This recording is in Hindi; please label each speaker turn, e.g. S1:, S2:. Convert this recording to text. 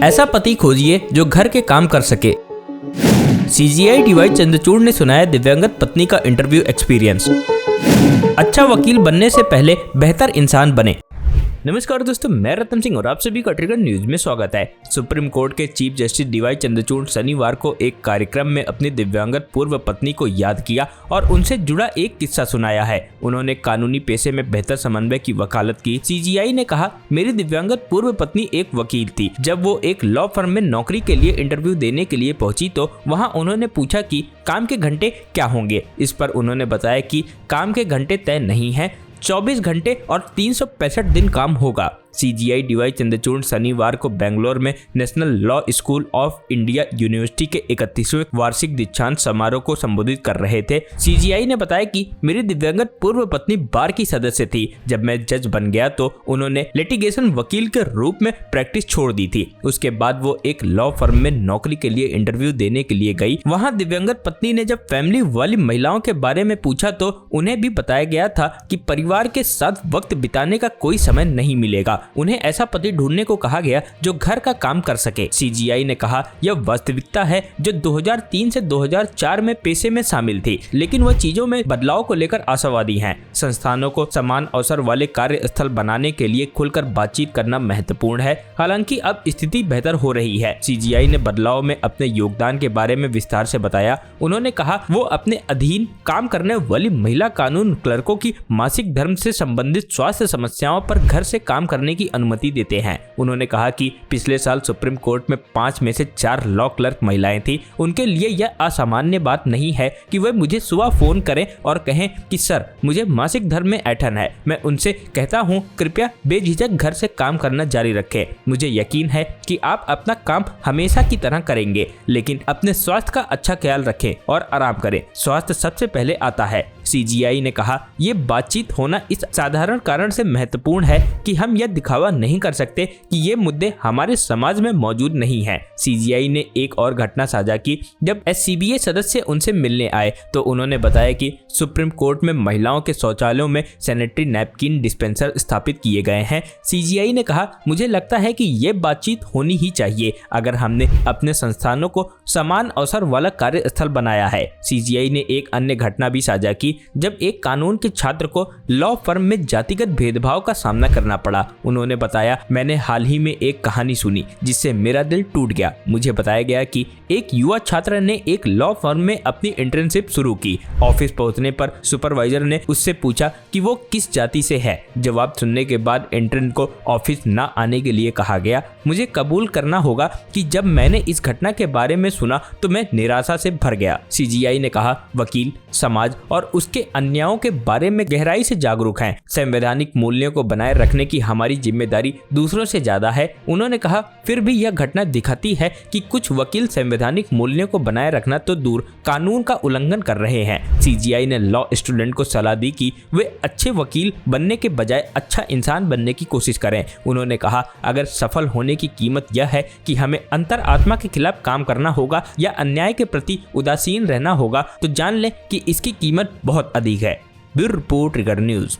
S1: ऐसा पति खोजिए जो घर के काम कर सके। सीजीआई डीवाई चंद्रचूड़ ने सुनाया दिव्यांगत पत्नी का इंटरव्यू एक्सपीरियंस। अच्छा वकील बनने से पहले बेहतर इंसान बने। नमस्कार दोस्तों, मैं रतन सिंह और आप सभी का ट्रिगर न्यूज में स्वागत है। सुप्रीम कोर्ट के चीफ जस्टिस डीवाई चंद्रचूड़ शनिवार को एक कार्यक्रम में अपनी दिव्यांगत पूर्व पत्नी को याद किया और उनसे जुड़ा एक किस्सा सुनाया है। उन्होंने कानूनी पेशे में बेहतर समन्वय की वकालत की। सीजीआई ने कहा, मेरी दिव्यांगत पूर्व पत्नी एक वकील थी। जब वो एक लॉ फर्म में नौकरी के लिए इंटरव्यू देने के लिए पहुंची तो वहां उन्होंने पूछा कि काम के घंटे क्या होंगे। इस पर उन्होंने बताया कि काम के घंटे तय नहीं है, 24 घंटे और 365 दिन काम होगा। सीजीआई डीवाई चंद्रचूड़ शनिवार को बेंगलोर में national law school of India university के 31वें वार्षिक दीक्षांत समारोह को संबोधित कर रहे थे। सीजीआई ने बताया कि मेरी दिव्यांगत पूर्व पत्नी बार की सदस्य थी। जब मैं जज बन गया तो उन्होंने लिटिगेशन वकील के रूप में प्रैक्टिस छोड़ दी थी। उसके बाद वो एक लॉ फर्म में नौकरी के लिए इंटरव्यू देने के लिए गई। वहाँ दिव्यांगत पत्नी ने जब फैमिली वाली महिलाओं के बारे में पूछा तो उन्हें भी बताया गया था कि परिवार के साथ वक्त बिताने का कोई समय नहीं मिलेगा। उन्हें ऐसा पति ढूंढने को कहा गया जो घर का काम कर सके। सीजीआई ने कहा, यह वास्तविकता है जो 2003 से 2004 में पेशे में शामिल थी, लेकिन वह चीजों में बदलाव को लेकर आशावादी हैं। संस्थानों को समान अवसर वाले कार्यस्थल बनाने के लिए खुलकर बातचीत करना महत्वपूर्ण है। हालांकि अब स्थिति बेहतर हो रही है। सीजीआई ने बदलाव में अपने योगदान के बारे में विस्तार से बताया। उन्होंने कहा, वो अपने अधीन काम करने वाली महिला कानून क्लर्कों की मासिक धर्म से संबंधित स्वास्थ्य समस्याओं पर घर से काम करने की अनुमति देते हैं। उन्होंने कहा कि पिछले साल सुप्रीम कोर्ट में 5 में से 4 लॉ क्लर्क महिलाएं थी। उनके लिए यह असामान्य बात नहीं है कि वे मुझे सुबह फोन करें और कहें कि सर मुझे मासिक धर्म में ऐंठन है। मैं उनसे कहता हूं, कृपया बेझिझक घर से काम करना जारी रखें। मुझे यकीन है कि आप अपना काम हमेशा की तरह करेंगे, लेकिन अपने स्वास्थ्य का अच्छा ख्याल रखें और आराम करें। स्वास्थ्य सबसे पहले आता है। सीजीआई ने कहा, ये बातचीत होना इस साधारण कारण से महत्वपूर्ण है कि हम यह दिखावा नहीं कर सकते कि ये मुद्दे हमारे समाज में मौजूद नहीं हैं। सीजीआई ने एक और घटना साझा की। जब एससीबीए सदस्य उनसे मिलने आए तो उन्होंने बताया कि सुप्रीम कोर्ट में महिलाओं के शौचालयों में सैनिटरी नैपकिन डिस्पेंसर स्थापित किए गए हैं। सीजीआई ने कहा, मुझे लगता है कि ये बातचीत होनी ही चाहिए अगर हमने अपने संस्थानों को समान अवसर वाला कार्यस्थल बनाया है। सीजीआई ने एक अन्य घटना भी साझा की जब एक कानून के छात्र को लॉ फर्म में जातिगत भेदभाव का सामना करना पड़ा। उन्होंने बताया, मैंने हाल ही में एक कहानी सुनी जिससे मेरा दिल टूट गया। मुझे बताया गया कि एक युवा छात्र ने एक लॉ फर्म में अपनी इंटर्नशिप शुरू की। ऑफिस पहुंचने पर सुपरवाइजर ने उससे पूछा कि वो किस जाति से है। जवाब सुनने के बाद इंटर्न को ऑफिस न आने के लिए कहा गया। मुझे कबूल करना होगा कि जब मैंने इस घटना के बारे में सुना तो मैं निराशा से भर गया। सीजीआई ने कहा, वकील समाज और उसके अन्यायों के बारे में गहराई से जागरूक हैं। संवैधानिक मूल्यों को बनाए रखने की हमारी जिम्मेदारी दूसरों से ज्यादा है। उन्होंने कहा, फिर भी यह घटना दिखाती है कि कुछ वकील संवैधानिक मूल्यों को बनाए रखना तो दूर कानून का उल्लंघन कर रहे हैं। सीजीआई ने लॉ स्टूडेंट को सलाह दी कि वे अच्छे वकील बनने के बजाय अच्छा इंसान बनने की कोशिश करें। उन्होंने कहा, अगर सफल होने की कीमत यह है कि हमें अंतरात्मा के खिलाफ काम करना होगा या अन्याय के प्रति उदासीन रहना होगा तो जान लें कि इसकी कीमत बहुत अधिक है। Bureau report, trigger news.